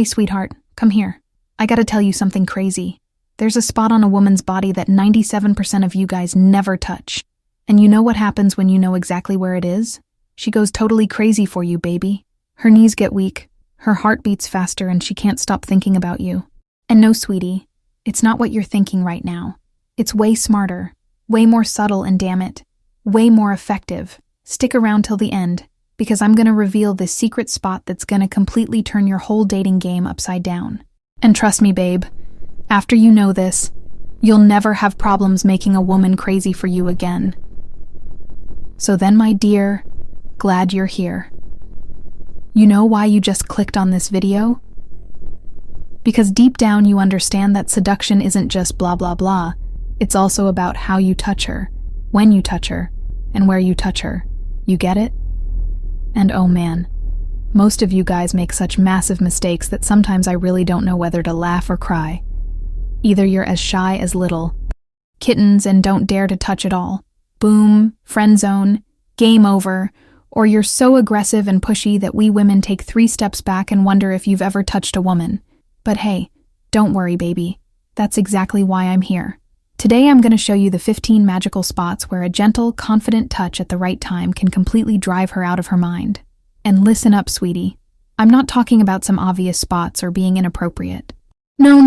Hey, sweetheart, come here. I gotta tell you something crazy. There's a spot on a woman's body that 97% of you guys never touch. And you know what happens when you know exactly where it is? She goes totally crazy for you, baby. Her knees get weak, her heart beats faster, and she can't stop thinking about you. And no, sweetie, it's not what you're thinking right now. It's way smarter, way more subtle, and damn it, way more effective. Stick around till the end, because I'm gonna reveal this secret spot that's gonna completely turn your whole dating game upside down. And trust me, babe, after you know this, you'll never have problems making a woman crazy for you again. So then, my dear, glad you're here. You know why you just clicked on this video? Because deep down you understand that seduction isn't just blah blah blah. It's also about how you touch her, when you touch her, and where you touch her. You get it? And oh man, most of you guys make such massive mistakes that sometimes I really don't know whether to laugh or cry. Either you're as shy as little kittens and don't dare to touch at all. Boom, friend zone, game over. Or you're so aggressive and pushy that we women take 3 steps back and wonder if you've ever touched a woman. But hey, don't worry, baby. That's exactly why I'm here. Today I'm going to show you the 15 magical spots where a gentle, confident touch at the right time can completely drive her out of her mind. And listen up, sweetie. I'm not talking about some obvious spots or being inappropriate. No.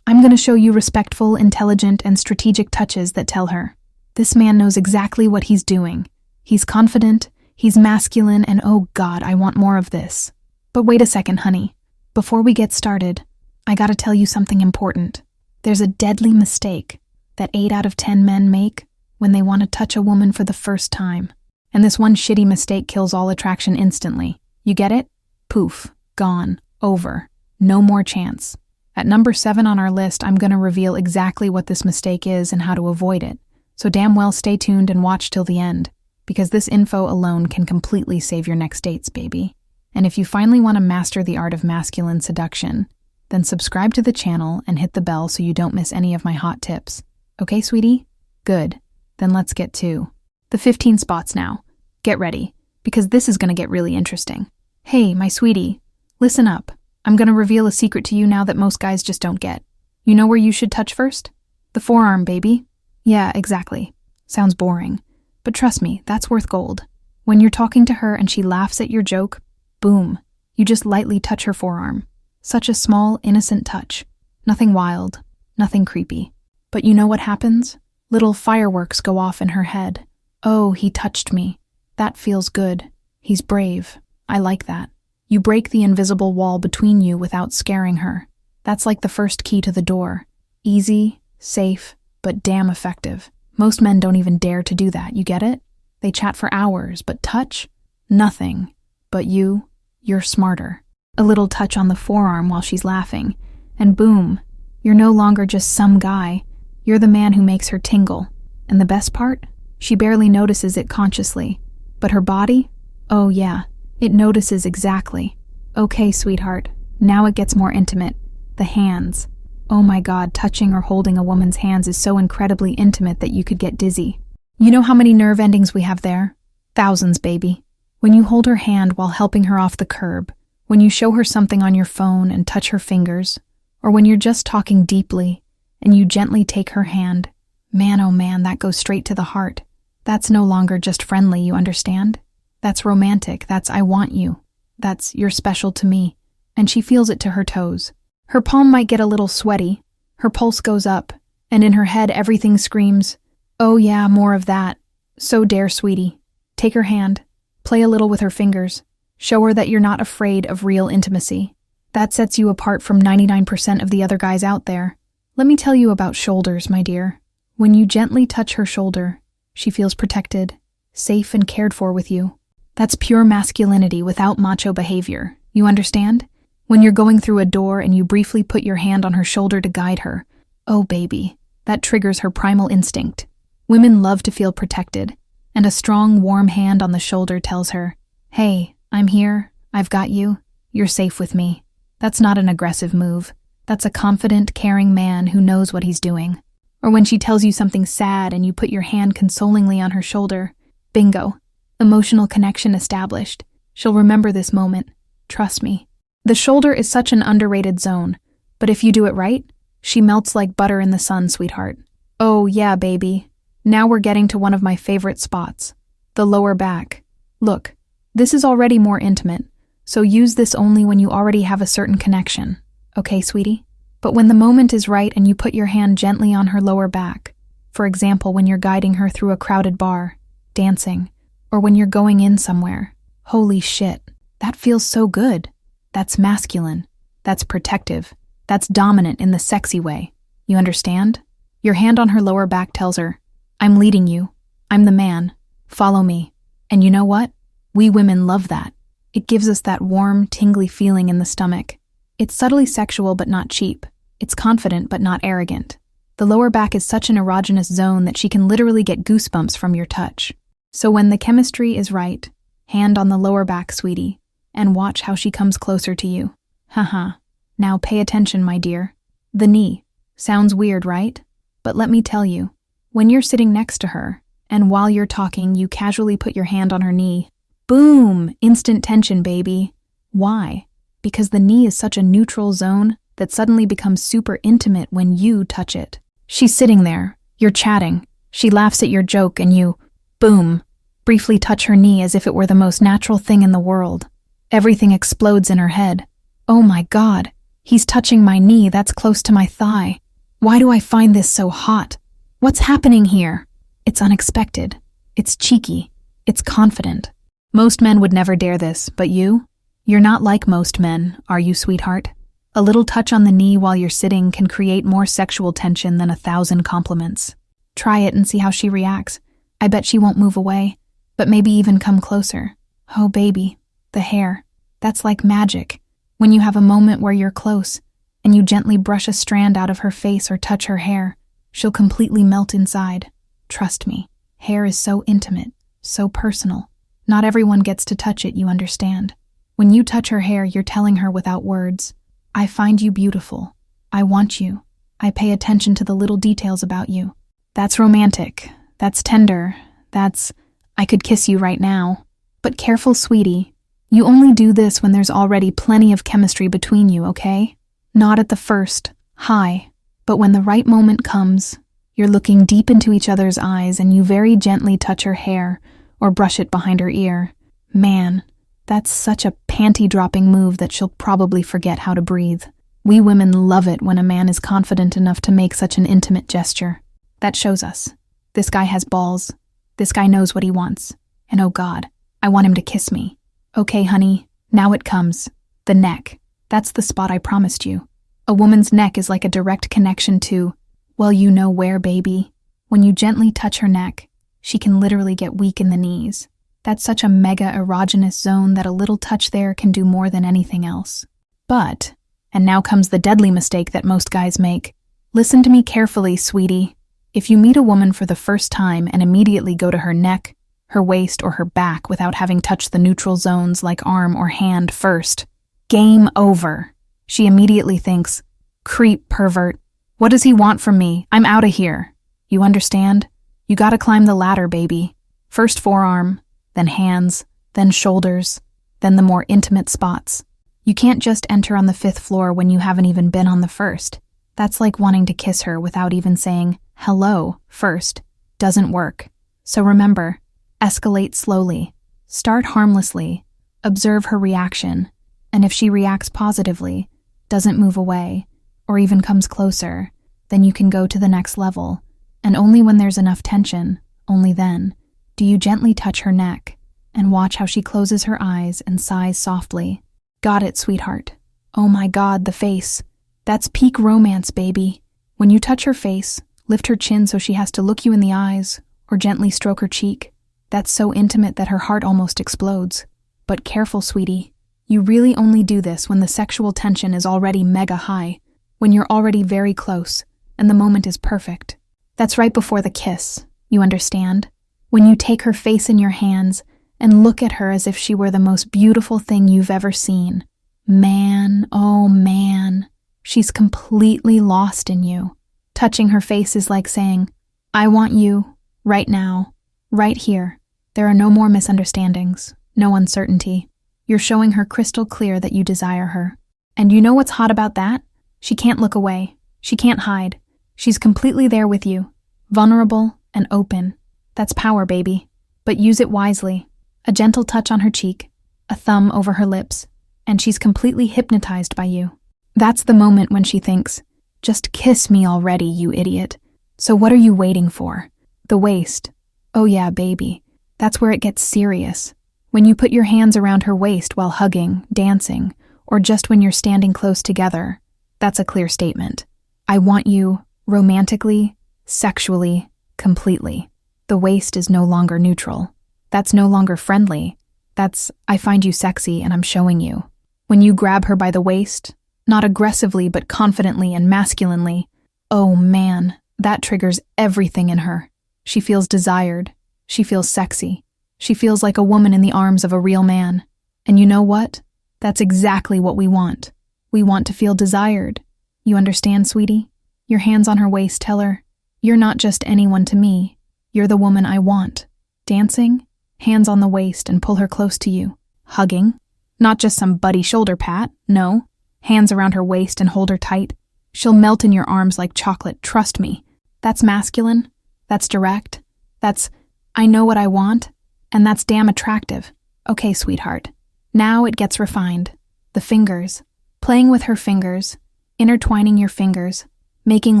I'm going to show you respectful, intelligent, and strategic touches that tell her, this man knows exactly what he's doing. He's confident, he's masculine, and oh God, I want more of this. But wait a second, honey. Before we get started, I gotta tell you something important. There's a deadly mistake that 8 out of 10 men make when they want to touch a woman for the first time. And this one shitty mistake kills all attraction instantly. You get it? Poof. Gone. Over. No more chance. At number 7 on our list, I'm gonna reveal exactly what this mistake is and how to avoid it. So damn well stay tuned and watch till the end, because this info alone can completely save your next dates, baby. And if you finally want to master the art of masculine seduction, then subscribe to the channel and hit the bell so you don't miss any of my hot tips. Okay, sweetie? Good. Then let's get to the 15 spots now. Get ready, because this is going to get really interesting. Hey, my sweetie, listen up. I'm going to reveal a secret to you now that most guys just don't get. You know where you should touch first? The forearm, baby. Yeah, exactly. Sounds boring. But trust me, that's worth gold. When you're talking to her and she laughs at your joke, boom, you just lightly touch her forearm. Such a small, innocent touch. Nothing wild, nothing creepy. But you know what happens? Little fireworks go off in her head. Oh, he touched me. That feels good. He's brave. I like that. You break the invisible wall between you without scaring her. That's like the first key to the door. Easy, safe, but damn effective. Most men don't even dare to do that, you get it? They chat for hours, but touch? Nothing. But you're smarter. A little touch on the forearm while she's laughing, and boom, you're no longer just some guy. You're the man who makes her tingle. And the best part? She barely notices it consciously. But her body? Oh yeah, it notices exactly. Okay, sweetheart, now it gets more intimate. The hands. Oh my God, touching or holding a woman's hands is so incredibly intimate that you could get dizzy. You know how many nerve endings we have there? Thousands, baby. When you hold her hand while helping her off the curb, when you show her something on your phone and touch her fingers, or when you're just talking deeply and you gently take her hand, man oh man, that goes straight to the heart. That's no longer just friendly, you understand? That's romantic, that's I want you. That's you're special to me. And she feels it to her toes. Her palm might get a little sweaty, her pulse goes up, and in her head everything screams, oh yeah, more of that. So dare, sweetie. Take her hand, play a little with her fingers, show her that you're not afraid of real intimacy. That sets you apart from 99% of the other guys out there. Let me tell you about shoulders, my dear. When you gently touch her shoulder, she feels protected, safe and cared for with you. That's pure masculinity without macho behavior. You understand? When you're going through a door and you briefly put your hand on her shoulder to guide her, oh baby, that triggers her primal instinct. Women love to feel protected, and a strong, warm hand on the shoulder tells her, hey, I'm here, I've got you, you're safe with me. That's not an aggressive move. That's a confident, caring man who knows what he's doing. Or when she tells you something sad and you put your hand consolingly on her shoulder, bingo, emotional connection established. She'll remember this moment. Trust me. The shoulder is such an underrated zone, but if you do it right, she melts like butter in the sun, sweetheart. Oh yeah, baby. Now we're getting to one of my favorite spots, the lower back. Look, this is already more intimate, so use this only when you already have a certain connection. Okay, sweetie? But when the moment is right and you put your hand gently on her lower back, for example, when you're guiding her through a crowded bar, dancing, or when you're going in somewhere, holy shit, that feels so good. That's masculine. That's protective. That's dominant in the sexy way. You understand? Your hand on her lower back tells her, I'm leading you. I'm the man. Follow me. And you know what? We women love that. It gives us that warm, tingly feeling in the stomach. It's subtly sexual but not cheap. It's confident but not arrogant. The lower back is such an erogenous zone that she can literally get goosebumps from your touch. So when the chemistry is right, hand on the lower back, sweetie, and watch how she comes closer to you. Haha. Now pay attention, my dear. The knee. Sounds weird, right? But let me tell you, when you're sitting next to her, and while you're talking, you casually put your hand on her knee. Boom! Instant tension, baby. Why? Because the knee is such a neutral zone that suddenly becomes super intimate when you touch it. She's sitting there, you're chatting, she laughs at your joke and you, boom, briefly touch her knee as if it were the most natural thing in the world. Everything explodes in her head. Oh my God, he's touching my knee, that's close to my thigh. Why do I find this so hot? What's happening here? It's unexpected. It's cheeky. It's confident. Most men would never dare this, but you? You're not like most men, are you, sweetheart? A little touch on the knee while you're sitting can create more sexual tension than 1,000 compliments. Try it and see how she reacts. I bet she won't move away, but maybe even come closer. Oh, baby, the hair. That's like magic. When you have a moment where you're close, and you gently brush a strand out of her face or touch her hair, she'll completely melt inside. Trust me, hair is so intimate, so personal. Not everyone gets to touch it, you understand. When you touch her hair, you're telling her without words, I find you beautiful. I want you. I pay attention to the little details about you. That's romantic. That's tender. That's, I could kiss you right now. But careful, sweetie. You only do this when there's already plenty of chemistry between you, okay? Not at the first, hi. But when the right moment comes, you're looking deep into each other's eyes and you very gently touch her hair or brush it behind her ear. Man, that's such a panty-dropping move that she'll probably forget how to breathe. We women love it when a man is confident enough to make such an intimate gesture. That shows us. This guy has balls. This guy knows what he wants. And oh God, I want him to kiss me. Okay, honey, now it comes. The neck. That's the spot I promised you. A woman's neck is like a direct connection to, well, you know where, baby. When you gently touch her neck, she can literally get weak in the knees. That's such a mega erogenous zone that a little touch there can do more than anything else. But, and now comes the deadly mistake that most guys make. Listen to me carefully, sweetie. If you meet a woman for the first time and immediately go to her neck, her waist, or her back without having touched the neutral zones like arm or hand first, game over. She immediately thinks, creep, pervert. What does he want from me? I'm out of here. You understand? You gotta climb the ladder, baby. First forearm, then hands, then shoulders, then the more intimate spots. You can't just enter on the 5th floor when you haven't even been on the 1st. That's like wanting to kiss her without even saying hello first. Doesn't work. So remember, escalate slowly. Start harmlessly. Observe her reaction. And if she reacts positively, doesn't move away, or even comes closer, then you can go to the next level. And only when there's enough tension, only then, do you gently touch her neck and watch how she closes her eyes and sighs softly. Got it, sweetheart. Oh my God, the face. That's peak romance, baby. When you touch her face, lift her chin so she has to look you in the eyes, or gently stroke her cheek. That's so intimate that her heart almost explodes. But careful, sweetie. You really only do this when the sexual tension is already mega high, when you're already very close, and the moment is perfect. That's right before the kiss, you understand? When you take her face in your hands and look at her as if she were the most beautiful thing you've ever seen. Man, oh man, she's completely lost in you. Touching her face is like saying, I want you, right now, right here. There are no more misunderstandings, no uncertainty. You're showing her crystal clear that you desire her. And you know what's hot about that? She can't look away. She can't hide. She's completely there with you, vulnerable and open. That's power, baby. But use it wisely. A gentle touch on her cheek, a thumb over her lips, and she's completely hypnotized by you. That's the moment when she thinks, just kiss me already, you idiot. So what are you waiting for? The waist. Oh yeah, baby. That's where it gets serious. When you put your hands around her waist while hugging, dancing, or just when you're standing close together, that's a clear statement. I want you romantically, sexually, completely. The waist is no longer neutral. That's no longer friendly. That's, I find you sexy and I'm showing you. When you grab her by the waist, not aggressively but confidently and masculinely, oh man, that triggers everything in her. She feels desired. She feels sexy. She feels like a woman in the arms of a real man. And you know what? That's exactly what we want. We want to feel desired. You understand, sweetie? Your hands on her waist tell her, you're not just anyone to me. You're the woman I want. Dancing, hands on the waist and pull her close to you. Hugging, not just some buddy shoulder pat, no. Hands around her waist and hold her tight. She'll melt in your arms like chocolate, trust me. That's masculine. That's direct. That's, I know what I want. And that's damn attractive. Okay, sweetheart. Now it gets refined. The fingers. Playing with her fingers. Intertwining your fingers. Making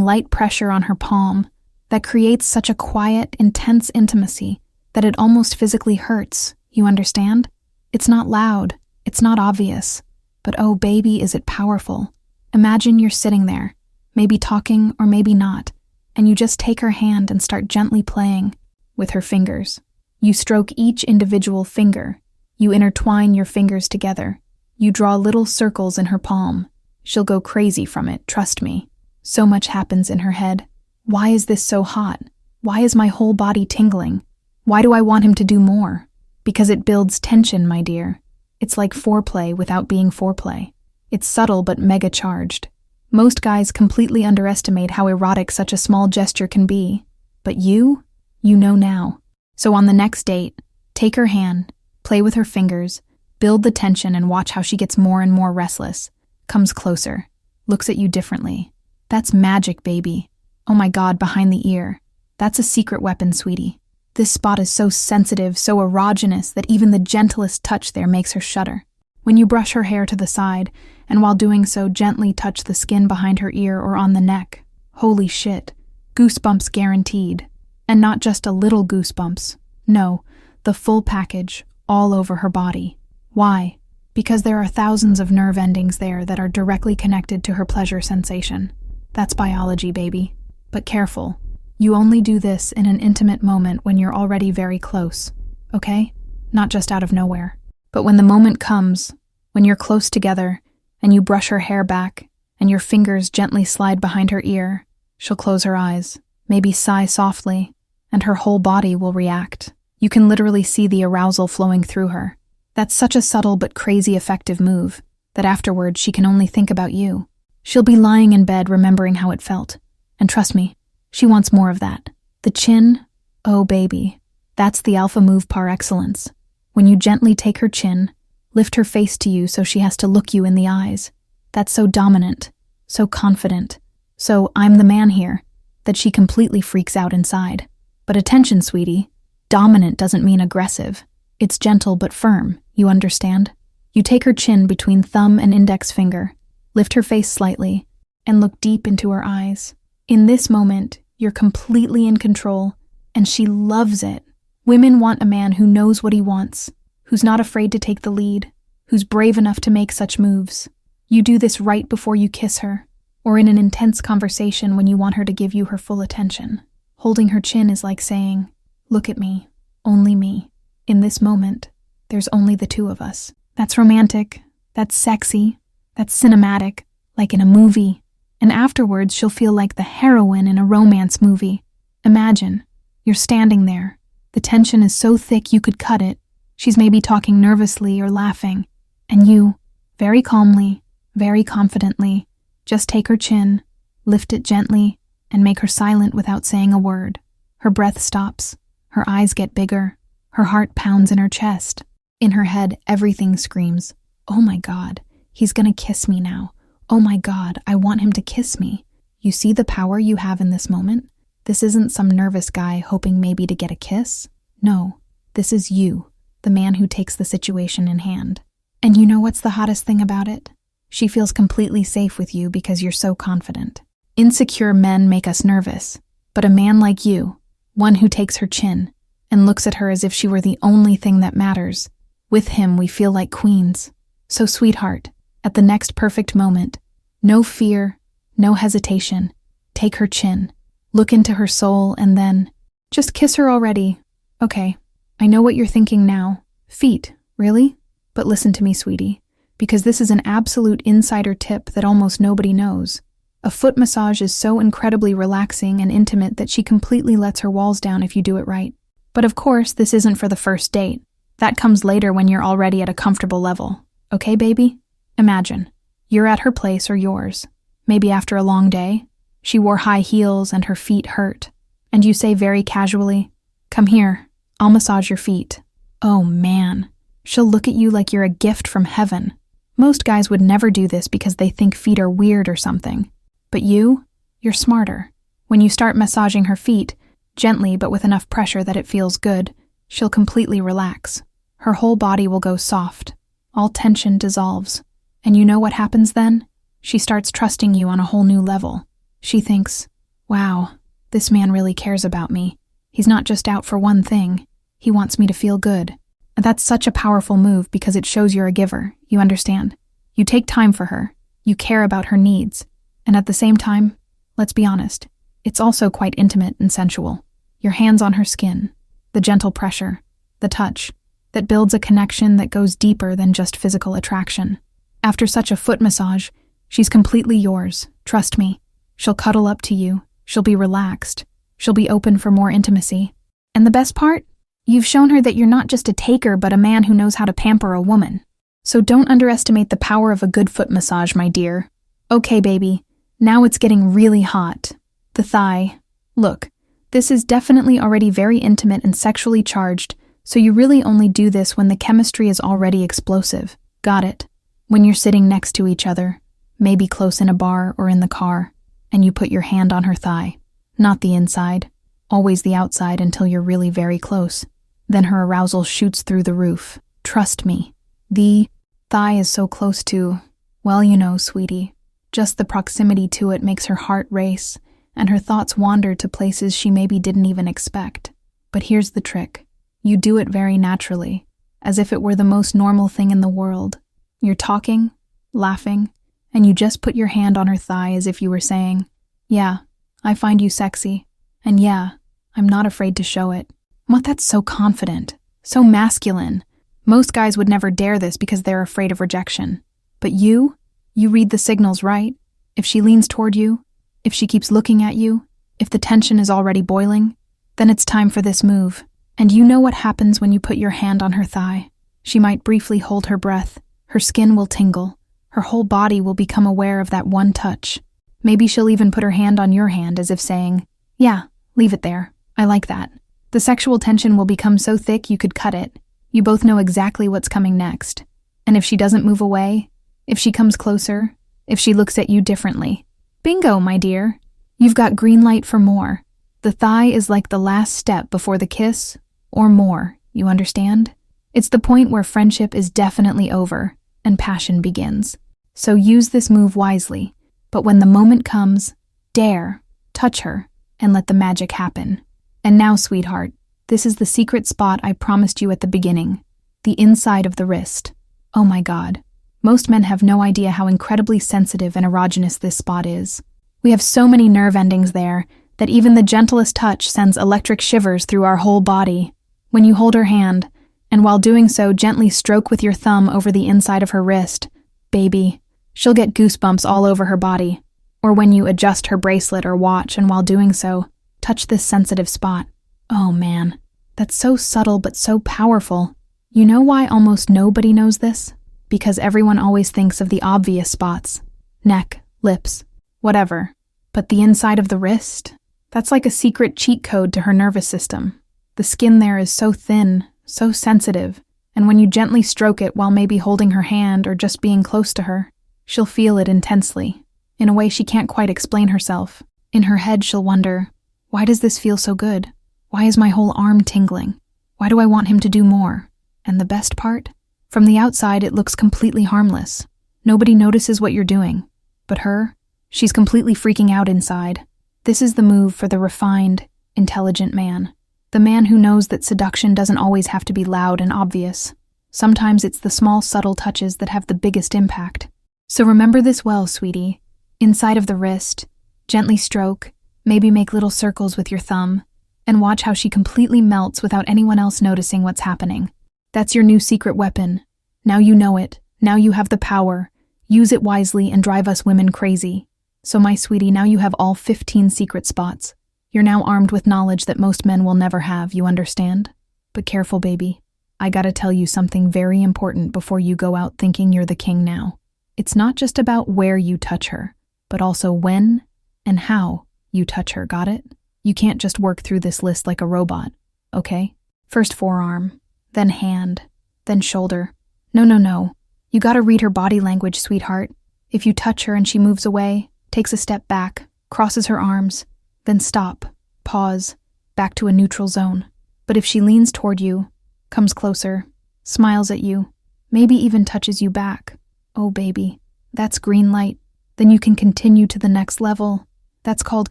light pressure on her palm. That creates such a quiet, intense intimacy that it almost physically hurts. You understand? It's not loud. It's not obvious. But oh baby, is it powerful. Imagine you're sitting there, maybe talking or maybe not, and you just take her hand and start gently playing with her fingers. You stroke each individual finger. You intertwine your fingers together. You draw little circles in her palm. She'll go crazy from it, trust me. So much happens in her head. Why is this so hot? Why is my whole body tingling? Why do I want him to do more? Because it builds tension, my dear. It's like foreplay without being foreplay. It's subtle but mega-charged. Most guys completely underestimate how erotic such a small gesture can be. But you know now. So on the next date, take her hand, play with her fingers, build the tension and watch how she gets more and more restless, comes closer, looks at you differently. That's magic, baby. Oh my God, behind the ear. That's a secret weapon, sweetie. This spot is so sensitive, so erogenous that even the gentlest touch there makes her shudder. When you brush her hair to the side, and while doing so gently touch the skin behind her ear or on the neck, holy shit, goosebumps guaranteed. And not just a little goosebumps. No, the full package, all over her body. Why? Because there are thousands of nerve endings there that are directly connected to her pleasure sensation. That's biology, baby. But careful. You only do this in an intimate moment when you're already very close, okay? Not just out of nowhere. But when the moment comes, when you're close together, and you brush her hair back, and your fingers gently slide behind her ear, she'll close her eyes, maybe sigh softly, and her whole body will react. You can literally see the arousal flowing through her. That's such a subtle but crazy effective move that afterwards she can only think about you. She'll be lying in bed remembering how it felt. And trust me, she wants more of that. The chin, oh baby, that's the alpha move par excellence. When you gently take her chin, lift her face to you so she has to look you in the eyes. That's so dominant, so confident, so I'm the man here, that she completely freaks out inside. But attention, sweetie, dominant doesn't mean aggressive. It's gentle but firm, you understand? You take her chin between thumb and index finger, lift her face slightly, and look deep into her eyes. In this moment, you're completely in control, and she loves it. Women want a man who knows what he wants, who's not afraid to take the lead, who's brave enough to make such moves. You do this right before you kiss her, or in an intense conversation when you want her to give you her full attention. Holding her chin is like saying, look at me, only me. In this moment, there's only the two of us. That's romantic, that's sexy, that's cinematic, like in a movie. And afterwards, she'll feel like the heroine in a romance movie. Imagine, you're standing there. The tension is so thick you could cut it. She's maybe talking nervously or laughing. And you, very calmly, very confidently, just take her chin, lift it gently, and make her silent without saying a word. Her breath stops. Her eyes get bigger. Her heart pounds in her chest. In her head, everything screams, "Oh my God, he's gonna kiss me now. Oh my God, I want him to kiss me." You see the power you have in this moment? This isn't some nervous guy hoping maybe to get a kiss. No, this is you, the man who takes the situation in hand. And you know what's the hottest thing about it? She feels completely safe with you because you're so confident. Insecure men make us nervous, but a man like you, one who takes her chin and looks at her as if she were the only thing that matters, with him we feel like queens. So sweetheart, at the next perfect moment, no fear, no hesitation, take her chin, look into her soul, and then just kiss her already. Okay, I know what you're thinking now. Feet, really? But listen to me, sweetie, because this is an absolute insider tip that almost nobody knows. A foot massage is so incredibly relaxing and intimate that she completely lets her walls down if you do it right. But of course, this isn't for the first date. That comes later when you're already at a comfortable level. Okay, baby? Imagine, you're at her place or yours. Maybe after a long day, she wore high heels and her feet hurt. And you say very casually, "Come here, I'll massage your feet." Oh man, she'll look at you like you're a gift from heaven. Most guys would never do this because they think feet are weird or something. But you're smarter. When you start massaging her feet, gently but with enough pressure that it feels good, she'll completely relax. Her whole body will go soft. All tension dissolves. And you know what happens then? She starts trusting you on a whole new level. She thinks, wow, this man really cares about me. He's not just out for one thing. He wants me to feel good. And that's such a powerful move because it shows you're a giver, you understand? You take time for her. You care about her needs. And at the same time, let's be honest, it's also quite intimate and sensual. Your hands on her skin, the gentle pressure, the touch, that builds a connection that goes deeper than just physical attraction. After such a foot massage, she's completely yours, trust me. She'll cuddle up to you, she'll be relaxed, she'll be open for more intimacy. And the best part? You've shown her that you're not just a taker but a man who knows how to pamper a woman. So don't underestimate the power of a good foot massage, my dear. Okay, baby, now it's getting really hot. The thigh. Look, this is definitely already very intimate and sexually charged, so you really only do this when the chemistry is already explosive. Got it? When you're sitting next to each other, maybe close in a bar or in the car, and you put your hand on her thigh. Not the inside, always the outside until you're really very close. Then her arousal shoots through the roof. Trust me. The thigh is so close to, well, you know, sweetie. Just the proximity to it makes her heart race, and her thoughts wander to places she maybe didn't even expect. But here's the trick. You do it very naturally, as if it were the most normal thing in the world. You're talking, laughing, and you just put your hand on her thigh as if you were saying, "Yeah, I find you sexy, and yeah, I'm not afraid to show it." What, that's so confident, so masculine. Most guys would never dare this because they're afraid of rejection. But you read the signals, right? If she leans toward you, if she keeps looking at you, if the tension is already boiling, then it's time for this move. And you know what happens when you put your hand on her thigh. She might briefly hold her breath, her skin will tingle, her whole body will become aware of that one touch. Maybe she'll even put her hand on your hand as if saying, "Yeah, leave it there, I like that." The sexual tension will become so thick you could cut it. You both know exactly what's coming next. And if she doesn't move away, if she comes closer, if she looks at you differently, bingo, my dear. You've got green light for more. The thigh is like the last step before the kiss, or more, you understand? It's the point where friendship is definitely over and passion begins. So use this move wisely, but when the moment comes, dare, touch her, and let the magic happen. And now, sweetheart, this is the secret spot I promised you at the beginning, the inside of the wrist. Oh my God. Most men have no idea how incredibly sensitive and erogenous this spot is. We have so many nerve endings there that even the gentlest touch sends electric shivers through our whole body. When you hold her hand, and while doing so, gently stroke with your thumb over the inside of her wrist, baby, she'll get goosebumps all over her body. Or when you adjust her bracelet or watch, and while doing so, touch this sensitive spot. Oh man, that's so subtle but so powerful. You know why almost nobody knows this? Because everyone always thinks of the obvious spots. Neck, lips, whatever. But the inside of the wrist? That's like a secret cheat code to her nervous system. The skin there is so thin, so sensitive, And when you gently stroke it while maybe holding her hand or just being close to her, she'll feel it intensely, in a way she can't quite explain herself. In her head, she'll wonder, why does this feel so good? Why is my whole arm tingling? Why do I want him to do more? And the best part? From the outside, it looks completely harmless. Nobody notices what you're doing. But her, she's completely freaking out inside. This is the move for the refined, intelligent man. The man who knows that seduction doesn't always have to be loud and obvious. Sometimes it's the small, subtle touches that have the biggest impact. So remember this well, sweetie. Inside of the wrist, gently stroke, maybe make little circles with your thumb, and watch how she completely melts without anyone else noticing what's happening. That's your new secret weapon. Now you know it. Now you have the power. Use it wisely and drive us women crazy. So my sweetie, now you have all 15 secret spots. You're now armed with knowledge that most men will never have, you understand? But careful, baby. I gotta tell you something very important before you go out thinking you're the king now. It's not just about where you touch her, but also when and how you touch her, got it? You can't just work through this list like a robot, okay? First forearm, then hand, then shoulder. No. You gotta read her body language, sweetheart. If you touch her and she moves away, takes a step back, crosses her arms, then stop, pause, back to a neutral zone. But if she leans toward you, comes closer, smiles at you, maybe even touches you back, oh baby, that's green light. Then you can continue to the next level. That's called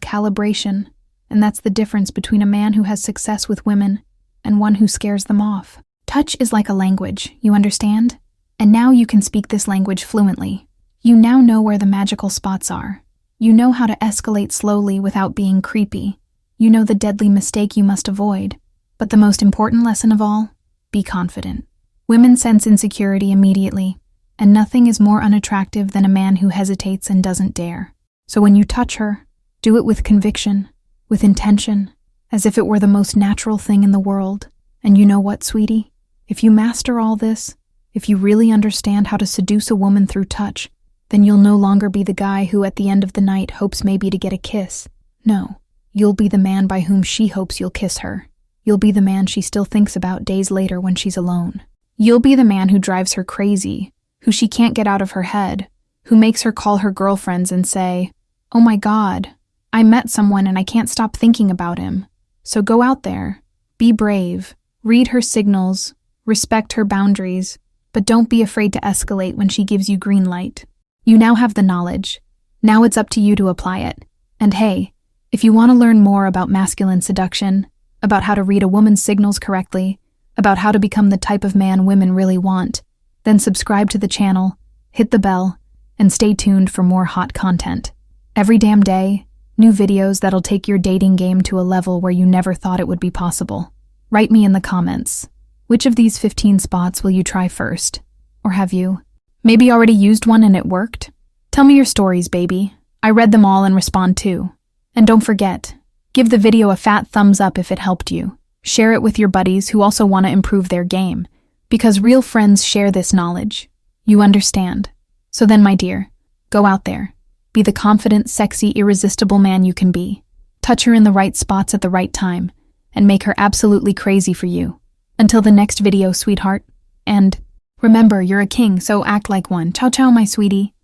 calibration. And that's the difference between a man who has success with women and one who scares them off. Touch is like a language, you understand? And now you can speak this language fluently. You now know where the magical spots are. You know how to escalate slowly without being creepy. You know the deadly mistake you must avoid. But the most important lesson of all, be confident. Women sense insecurity immediately, and nothing is more unattractive than a man who hesitates and doesn't dare. So when you touch her, do it with conviction, with intention, as if it were the most natural thing in the world. And you know what, sweetie? If you master all this, if you really understand how to seduce a woman through touch, then you'll no longer be the guy who at the end of the night hopes maybe to get a kiss. No, you'll be the man by whom she hopes you'll kiss her. You'll be the man she still thinks about days later when she's alone. You'll be the man who drives her crazy, who she can't get out of her head, who makes her call her girlfriends and say, "Oh my God, I met someone and I can't stop thinking about him." So go out there, be brave, read her signals, respect her boundaries, but don't be afraid to escalate when she gives you green light. You now have the knowledge. Now it's up to you to apply it. And hey, if you want to learn more about masculine seduction, about how to read a woman's signals correctly, about how to become the type of man women really want, then subscribe to the channel, hit the bell, and stay tuned for more hot content. Every damn day, new videos that'll take your dating game to a level where you never thought it would be possible. Write me in the comments. Which of these 15 spots will you try first? Or have you maybe already used one and it worked? Tell me your stories, baby. I read them all and respond too. And don't forget, give the video a fat thumbs up if it helped you. Share it with your buddies who also want to improve their game, because real friends share this knowledge. You understand. So then, my dear, go out there. Be the confident, sexy, irresistible man you can be. Touch her in the right spots at the right time, and make her absolutely crazy for you. Until the next video, sweetheart. And remember, you're a king, so act like one. Ciao, ciao, my sweetie.